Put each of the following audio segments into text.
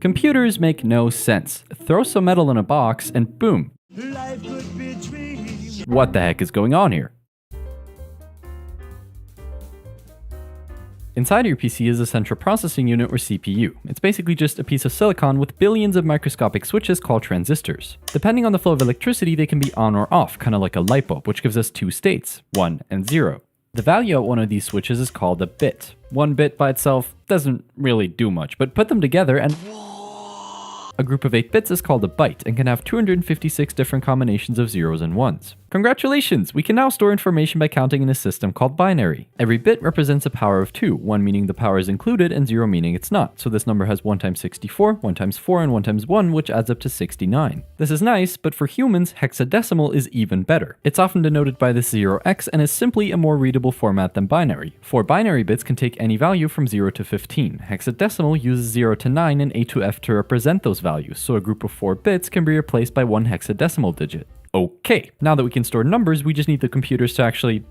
Computers make no sense. Throw some metal in a box and boom. What the heck is going on here? Inside your PC is a central processing unit or CPU. It's basically just a piece of silicon with billions of microscopic switches called transistors. Depending on the flow of electricity, they can be on or off, kind of like a light bulb, which gives us two states, 1 and 0. The value at one of these switches is called a bit. One bit by itself doesn't really do much, but put them together and a group of 8 bits is called a byte and can have 256 different combinations of zeros and ones. Congratulations! We can now store information by counting in a system called binary. Every bit represents a power of 2, 1 meaning the power is included and 0 meaning it's not. So this number has 1 times 64, 1 times 4, and 1 times 1, which adds up to 69. This is nice, but for humans, hexadecimal is even better. It's often denoted by this 0x and is simply a more readable format than binary. 4 binary bits can take any value from 0 to 15. Hexadecimal uses 0 to 9 and A to F to represent those values, so a group of 4 bits can be replaced by one hexadecimal digit. Okay, now that we can store numbers, we just need the computers to actually,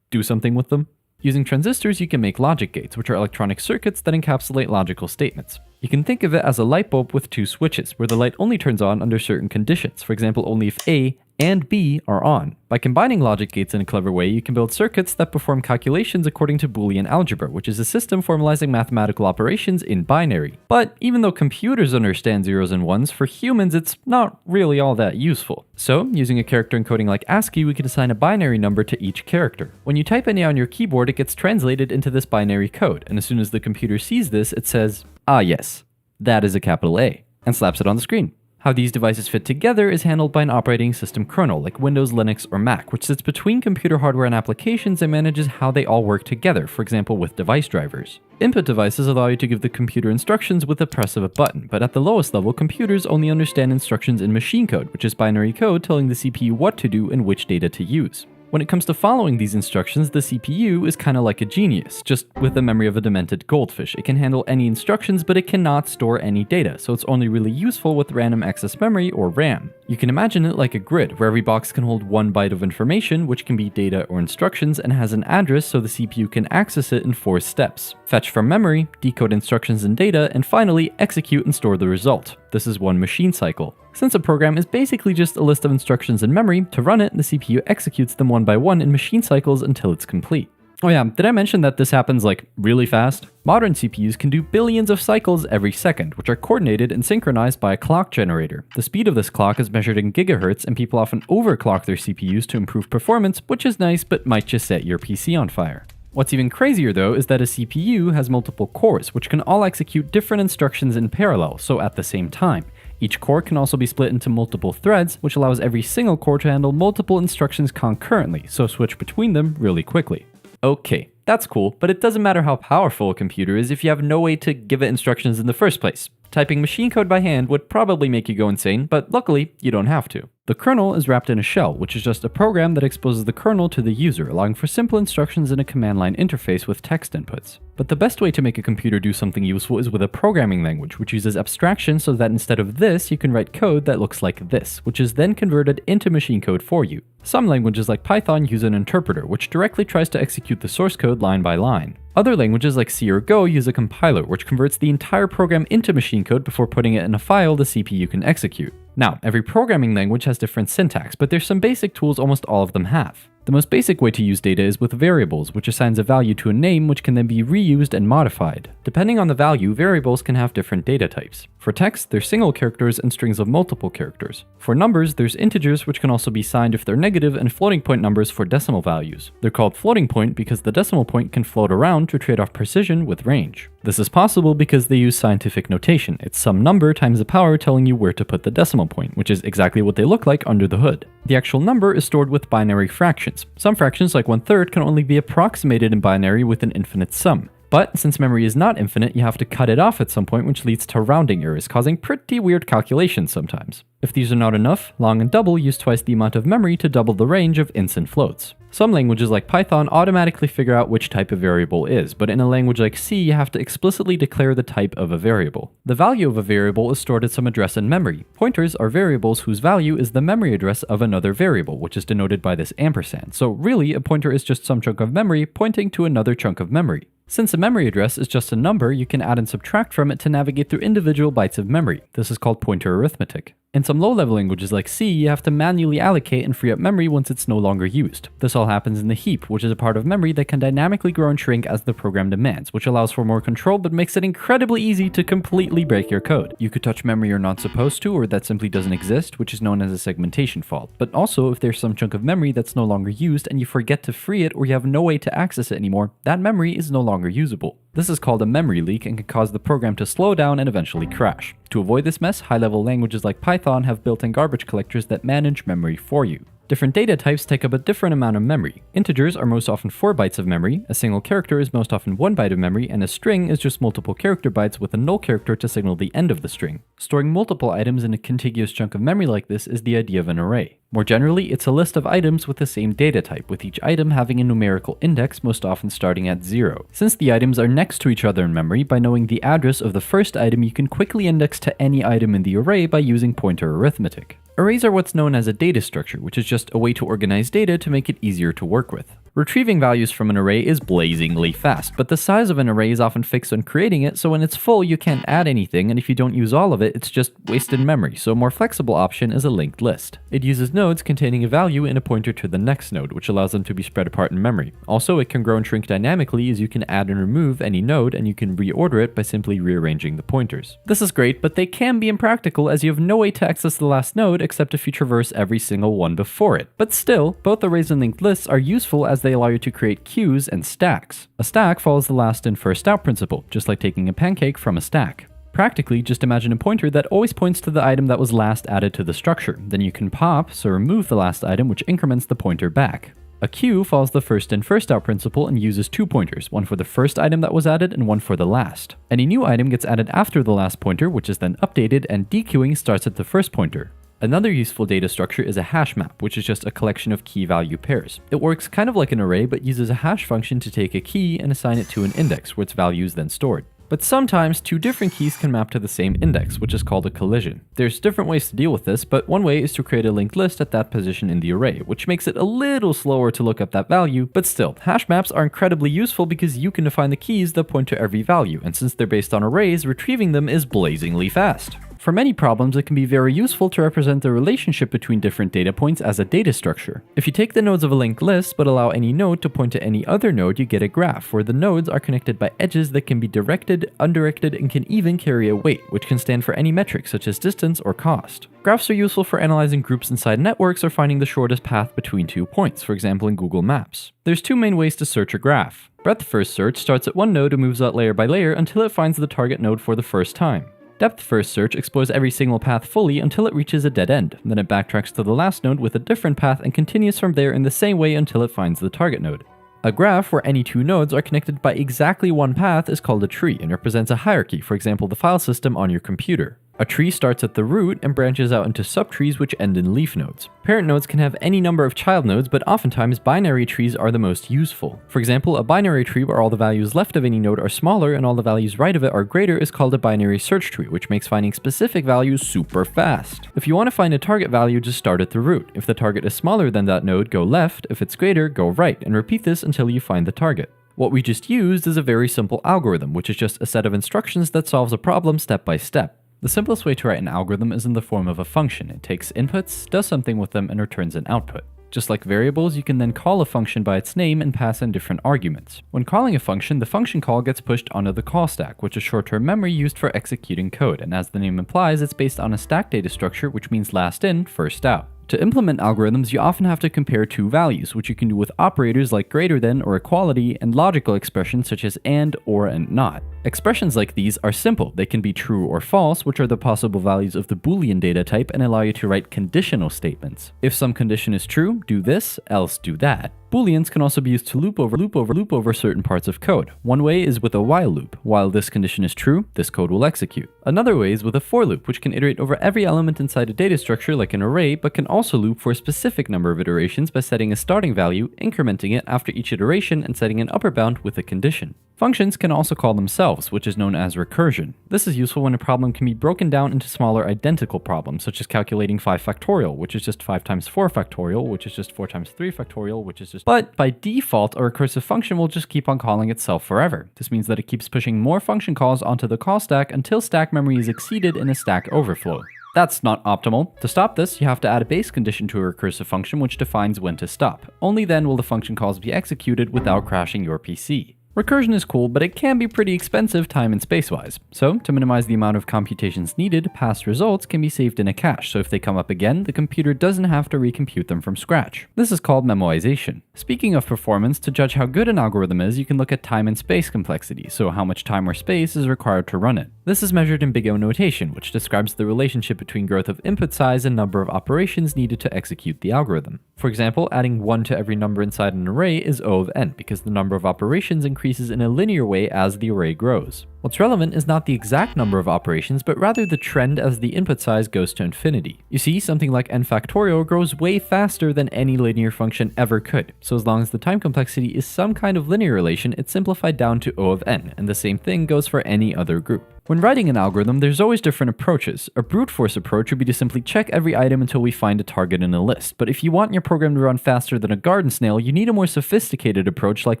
do something with them. Using transistors, you can make logic gates, which are electronic circuits that encapsulate logical statements. You can think of it as a light bulb with 2 switches, where the light only turns on under certain conditions, for example, only if A and B are on. By combining logic gates in a clever way, you can build circuits that perform calculations according to Boolean algebra, which is a system formalizing mathematical operations in binary. But even though computers understand zeros and ones, for humans it's not really all that useful. So, using a character encoding like ASCII, we can assign a binary number to each character. When you type in A on your keyboard, it gets translated into this binary code, and as soon as the computer sees this, it says, "Ah yes, that is a capital A," and slaps it on the screen. How these devices fit together is handled by an operating system kernel like Windows, Linux, or Mac, which sits between computer hardware and applications and manages how they all work together, for example with device drivers. Input devices allow you to give the computer instructions with the press of a button, but at the lowest level, computers only understand instructions in machine code, which is binary code telling the CPU what to do and which data to use. When it comes to following these instructions, the CPU is kind of like a genius, just with the memory of a demented goldfish. It can handle any instructions, but it cannot store any data, so it's only really useful with random access memory or RAM. You can imagine it like a grid, where every box can hold 1 byte of information, which can be data or instructions, and has an address so the CPU can access it in 4 steps. Fetch from memory, decode instructions and data, and finally execute and store the result. This is one machine cycle. Since a program is basically just a list of instructions in memory, to run it, the CPU executes them one by one in machine cycles until it's complete. Oh yeah, did I mention that this happens really fast? Modern CPUs can do billions of cycles every second, which are coordinated and synchronized by a clock generator. The speed of this clock is measured in gigahertz, and people often overclock their CPUs to improve performance, which is nice but might just set your PC on fire. What's even crazier though is that a CPU has multiple cores, which can all execute different instructions in parallel, so at the same time. Each core can also be split into multiple threads, which allows every single core to handle multiple instructions concurrently, so switch between them really quickly. Okay, that's cool, but it doesn't matter how powerful a computer is if you have no way to give it instructions in the first place. Typing machine code by hand would probably make you go insane, but luckily, you don't have to. The kernel is wrapped in a shell, which is just a program that exposes the kernel to the user, allowing for simple instructions in a command line interface with text inputs. But the best way to make a computer do something useful is with a programming language, which uses abstraction so that instead of this, you can write code that looks like this, which is then converted into machine code for you. Some languages like Python use an interpreter, which directly tries to execute the source code line by line. Other languages like C or Go use a compiler, which converts the entire program into machine code before putting it in a file the CPU can execute. Now, every programming language has different syntax, but there's some basic tools almost all of them have. The most basic way to use data is with variables, which assigns a value to a name which can then be reused and modified. Depending on the value, variables can have different data types. For text, there's single characters and strings of multiple characters. For numbers, there's integers which can also be signed if they're negative, and floating point numbers for decimal values. They're called floating point because the decimal point can float around to trade off precision with range. This is possible because they use scientific notation. It's some number times the power telling you where to put the decimal point, which is exactly what they look like under the hood. The actual number is stored with binary fractions. Some fractions, like 1/3, can only be approximated in binary with an infinite sum. But since memory is not infinite, you have to cut it off at some point, which leads to rounding errors, causing pretty weird calculations sometimes. If these are not enough, long and double use twice the amount of memory to double the range of ints and floats. Some languages like Python automatically figure out which type a variable is, but in a language like C, you have to explicitly declare the type of a variable. The value of a variable is stored at some address in memory. Pointers are variables whose value is the memory address of another variable, which is denoted by this ampersand. So really, a pointer is just some chunk of memory pointing to another chunk of memory. Since a memory address is just a number, you can add and subtract from it to navigate through individual bytes of memory. This is called pointer arithmetic. In some low-level languages like C, you have to manually allocate and free up memory once it's no longer used. This all happens in the heap, which is a part of memory that can dynamically grow and shrink as the program demands, which allows for more control but makes it incredibly easy to completely break your code. You could touch memory you're not supposed to, or that simply doesn't exist, which is known as a segmentation fault. But also, if there's some chunk of memory that's no longer used and you forget to free it or you have no way to access it anymore, that memory is no longer usable. This is called a memory leak and can cause the program to slow down and eventually crash. To avoid this mess, high-level languages like Python have built-in garbage collectors that manage memory for you. Different data types take up a different amount of memory. Integers are most often 4 bytes of memory, a single character is most often 1 byte of memory, and a string is just multiple character bytes with a null character to signal the end of the string. Storing multiple items in a contiguous chunk of memory like this is the idea of an array. More generally, it's a list of items with the same data type, with each item having a numerical index, most often starting at 0. Since the items are next to each other in memory, by knowing the address of the first item, you can quickly index to any item in the array by using pointer arithmetic. Arrays are what's known as a data structure, which is just a way to organize data to make it easier to work with. Retrieving values from an array is blazingly fast, but the size of an array is often fixed when creating it, so when it's full you can't add anything, and if you don't use all of it, it's just wasted memory, so a more flexible option is a linked list. It uses nodes containing a value in a pointer to the next node, which allows them to be spread apart in memory. Also, it can grow and shrink dynamically as you can add and remove any node, and you can reorder it by simply rearranging the pointers. This is great, but they can be impractical as you have no way to access the last node except if you traverse every single one before it. But still, both arrays and linked lists are useful as they allow you to create queues and stacks. A stack follows the last in first out principle, just like taking a pancake from a stack. Practically, just imagine a pointer that always points to the item that was last added to the structure. Then you can pop, so remove the last item, which increments the pointer back. A queue follows the first in first out principle and uses 2 pointers, one for the first item that was added and one for the last. Any new item gets added after the last pointer, which is then updated, and dequeuing starts at the first pointer. Another useful data structure is a hash map, which is just a collection of key value pairs. It works kind of like an array, but uses a hash function to take a key and assign it to an index, where its value is then stored. But sometimes 2 different keys can map to the same index, which is called a collision. There's different ways to deal with this, but one way is to create a linked list at that position in the array, which makes it a little slower to look up that value, but still, hash maps are incredibly useful because you can define the keys that point to every value, and since they're based on arrays, retrieving them is blazingly fast. For many problems, it can be very useful to represent the relationship between different data points as a data structure. If you take the nodes of a linked list but allow any node to point to any other node, you get a graph where the nodes are connected by edges that can be directed, undirected, and can even carry a weight, which can stand for any metric such as distance or cost. Graphs are useful for analyzing groups inside networks or finding the shortest path between 2 points, for example in Google Maps. There's 2 main ways to search a graph. Breadth first search starts at one node and moves out layer by layer until it finds the target node for the first time. Depth first search explores every single path fully until it reaches a dead end. Then it backtracks to the last node with a different path and continues from there in the same way until it finds the target node. A graph where any 2 nodes are connected by exactly one path is called a tree and represents a hierarchy, for example the file system on your computer. A tree starts at the root and branches out into subtrees which end in leaf nodes. Parent nodes can have any number of child nodes, but oftentimes binary trees are the most useful. For example, a binary tree where all the values left of any node are smaller and all the values right of it are greater is called a binary search tree, which makes finding specific values super fast. If you want to find a target value, just start at the root. If the target is smaller than that node, go left. If it's greater, go right, and repeat this until you find the target. What we just used is a very simple algorithm, which is just a set of instructions that solves a problem step by step. The simplest way to write an algorithm is in the form of a function. It takes inputs, does something with them, and returns an output. Just like variables, you can then call a function by its name and pass in different arguments. When calling a function, the function call gets pushed onto the call stack, which is short-term memory used for executing code, and as the name implies, it's based on a stack data structure, which means last in, first out. To implement algorithms, you often have to compare 2 values, which you can do with operators like greater than or equality, and logical expressions such as and, or, and not. Expressions like these are simple. They can be true or false, which are the possible values of the Boolean data type, and allow you to write conditional statements. If some condition is true, do this, else do that. Booleans can also be used to loop over certain parts of code. One way is with a while loop. While this condition is true, this code will execute. Another way is with a for loop, which can iterate over every element inside a data structure like an array, but can also loop for a specific number of iterations by setting a starting value, incrementing it after each iteration, and setting an upper bound with a condition. Functions can also call themselves, which is known as recursion. This is useful when a problem can be broken down into smaller identical problems, such as calculating 5 factorial, which is just 5 times 4 factorial, which is just 4 times 3 factorial, which is just... But by default, a recursive function will just keep on calling itself forever. This means that it keeps pushing more function calls onto the call stack until stack memory is exceeded in a stack overflow. That's not optimal. To stop this, you have to add a base condition to a recursive function which defines when to stop. Only then will the function calls be executed without crashing your PC. Recursion is cool, but it can be pretty expensive time and space-wise. So, to minimize the amount of computations needed, past results can be saved in a cache, so if they come up again, the computer doesn't have to recompute them from scratch. This is called memoization. Speaking of performance, to judge how good an algorithm is, you can look at time and space complexity, so how much time or space is required to run it. This is measured in Big O notation, which describes the relationship between growth of input size and number of operations needed to execute the algorithm. For example, adding 1 to every number inside an array is O of n, because the number of operations increases in a linear way as the array grows. What's relevant is not the exact number of operations, but rather the trend as the input size goes to infinity. You see, something like n factorial grows way faster than any linear function ever could, so as long as the time complexity is some kind of linear relation, it's simplified down to O of n, and the same thing goes for any other group. When writing an algorithm, there's always different approaches. A brute force approach would be to simply check every item until we find a target in a list, but if you want your program to run faster than a garden snail, you need a more sophisticated approach like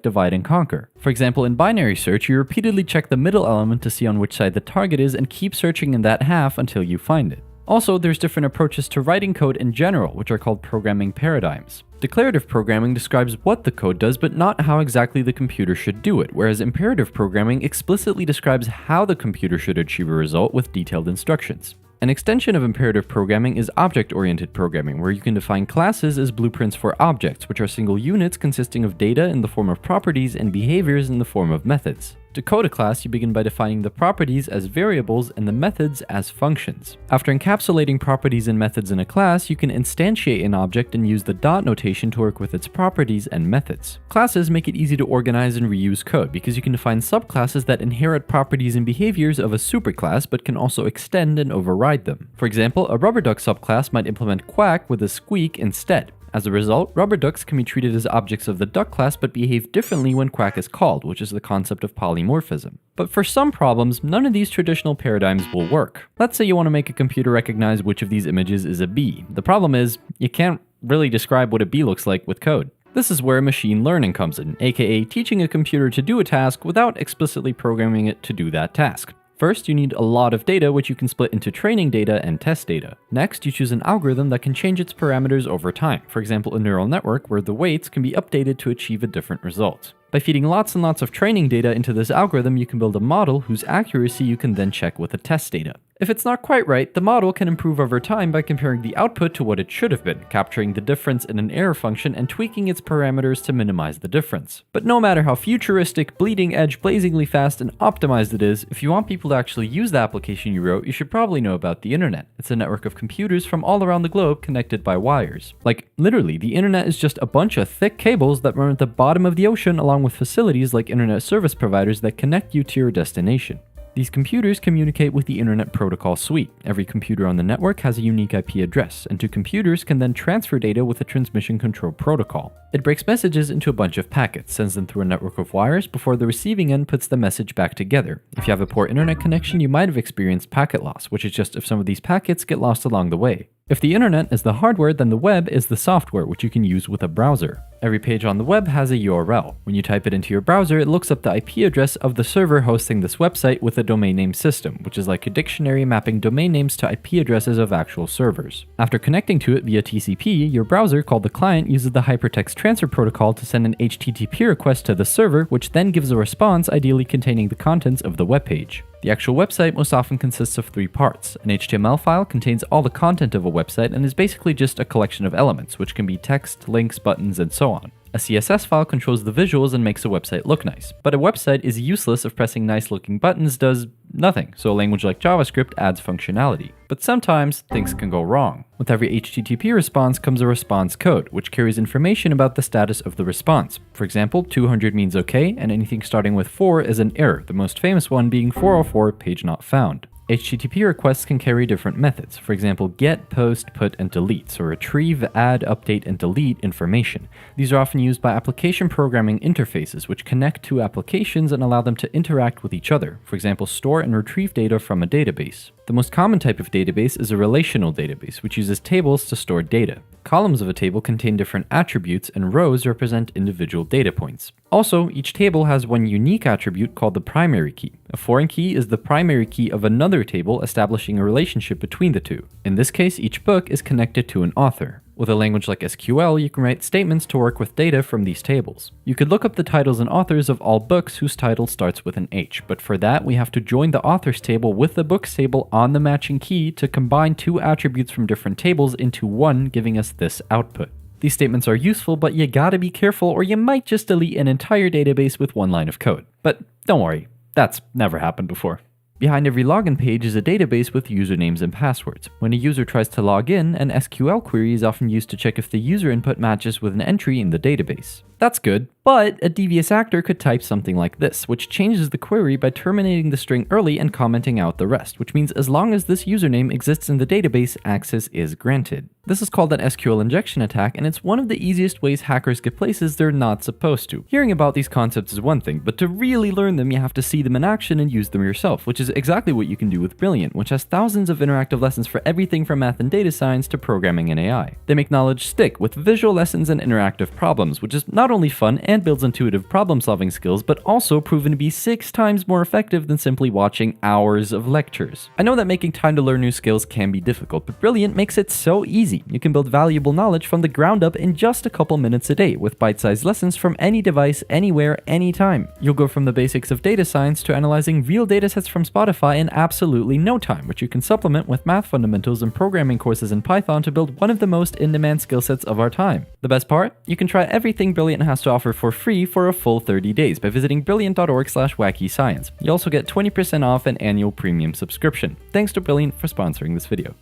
divide and conquer. For example, in binary search, you repeatedly check the middle element to see on which side the target is and keep searching in that half until you find it. Also, there's different approaches to writing code in general, which are called programming paradigms. Declarative programming describes what the code does, but not how exactly the computer should do it, whereas imperative programming explicitly describes how the computer should achieve a result with detailed instructions. An extension of imperative programming is object-oriented programming, where you can define classes as blueprints for objects, which are single units consisting of data in the form of properties and behaviors in the form of methods. To code a class, you begin by defining the properties as variables and the methods as functions. After encapsulating properties and methods in a class, you can instantiate an object and use the dot notation to work with its properties and methods. Classes make it easy to organize and reuse code because you can define subclasses that inherit properties and behaviors of a superclass but can also extend and override them. For example, a rubber duck subclass might implement quack with a squeak instead. As a result, rubber ducks can be treated as objects of the duck class but behave differently when quack is called, which is the concept of polymorphism. But for some problems, none of these traditional paradigms will work. Let's say you want to make a computer recognize which of these images is a bee. The problem is, you can't really describe what a bee looks like with code. This is where machine learning comes in, aka teaching a computer to do a task without explicitly programming it to do that task. First, you need a lot of data, which you can split into training data and test data. Next, you choose an algorithm that can change its parameters over time. For example, a neural network where the weights can be updated to achieve a different result. By feeding lots and lots of training data into this algorithm, you can build a model whose accuracy you can then check with the test data. If it's not quite right, the model can improve over time by comparing the output to what it should have been, capturing the difference in an error function and tweaking its parameters to minimize the difference. But no matter how futuristic, bleeding edge, blazingly fast, and optimized it is, if you want people to actually use the application you wrote, you should probably know about the internet. It's a network of computers from all around the globe connected by wires. Like, literally, the internet is just a bunch of thick cables that run at the bottom of the ocean along with facilities like internet service providers that connect you to your destination. These computers communicate with the Internet Protocol Suite. Every computer on the network has a unique IP address, and two computers can then transfer data with a transmission control protocol. It breaks messages into a bunch of packets, sends them through a network of wires before the receiving end puts the message back together. If you have a poor internet connection, you might have experienced packet loss, which is just if some of these packets get lost along the way. If the internet is the hardware, then the web is the software, which you can use with a browser. Every page on the web has a URL. When you type it into your browser, it looks up the IP address of the server hosting this website with a domain name system, which is like a dictionary mapping domain names to IP addresses of actual servers. After connecting to it via TCP, your browser, called the client, uses the hypertext transfer protocol to send an HTTP request to the server, which then gives a response ideally containing the contents of the web page. The actual website most often consists of 3 parts. An HTML file contains all the content of a website and is basically just a collection of elements, which can be text, links, buttons, and so on. A CSS file controls the visuals and makes a website look nice. But a website is useless if pressing nice looking buttons does nothing, so a language like JavaScript adds functionality. But sometimes things can go wrong. With every HTTP response comes a response code, which carries information about the status of the response. For example, 200 means OK, and anything starting with 4 is an error, the most famous one being 404 page not found. HTTP requests can carry different methods, for example get, post, put, and delete, so retrieve, add, update, and delete information. These are often used by application programming interfaces, which connect to applications and allow them to interact with each other, for example store and retrieve data from a database. The most common type of database is a relational database, which uses tables to store data. Columns of a table contain different attributes, and rows represent individual data points. Also, each table has one unique attribute called the primary key. A foreign key is the primary key of another table, establishing a relationship between the two. In this case, each book is connected to an author. With a language like SQL, you can write statements to work with data from these tables. You could look up the titles and authors of all books whose title starts with an H, but for that we have to join the authors table with the books table on the matching key to combine two attributes from different tables into one, giving us this output. These statements are useful, but you gotta be careful or you might just delete an entire database with one line of code. But don't worry, that's never happened before. Behind every login page is a database with usernames and passwords. When a user tries to log in, an SQL query is often used to check if the user input matches with an entry in the database. That's good, but a devious actor could type something like this, which changes the query by terminating the string early and commenting out the rest, which means as long as this username exists in the database, access is granted. This is called an SQL injection attack, and it's one of the easiest ways hackers get places they're not supposed to. Hearing about these concepts is one thing, but to really learn them, you have to see them in action and use them yourself, which is exactly what you can do with Brilliant, which has thousands of interactive lessons for everything from math and data science to programming and AI. They make knowledge stick with visual lessons and interactive problems, which is not only fun and builds intuitive problem-solving skills, but also proven to be 6 times more effective than simply watching hours of lectures. I know that making time to learn new skills can be difficult, but Brilliant makes it so easy. You can build valuable knowledge from the ground up in just a couple minutes a day, with bite-sized lessons from any device, anywhere, anytime. You'll go from the basics of data science to analyzing real datasets from Spotify in absolutely no time, which you can supplement with math fundamentals and programming courses in Python to build one of the most in-demand skill sets of our time. The best part? You can try everything Brilliant has to offer for free for a full 30 days by visiting brilliant.org/wackyscience. You also get 20% off an annual premium subscription. Thanks to Brilliant for sponsoring this video.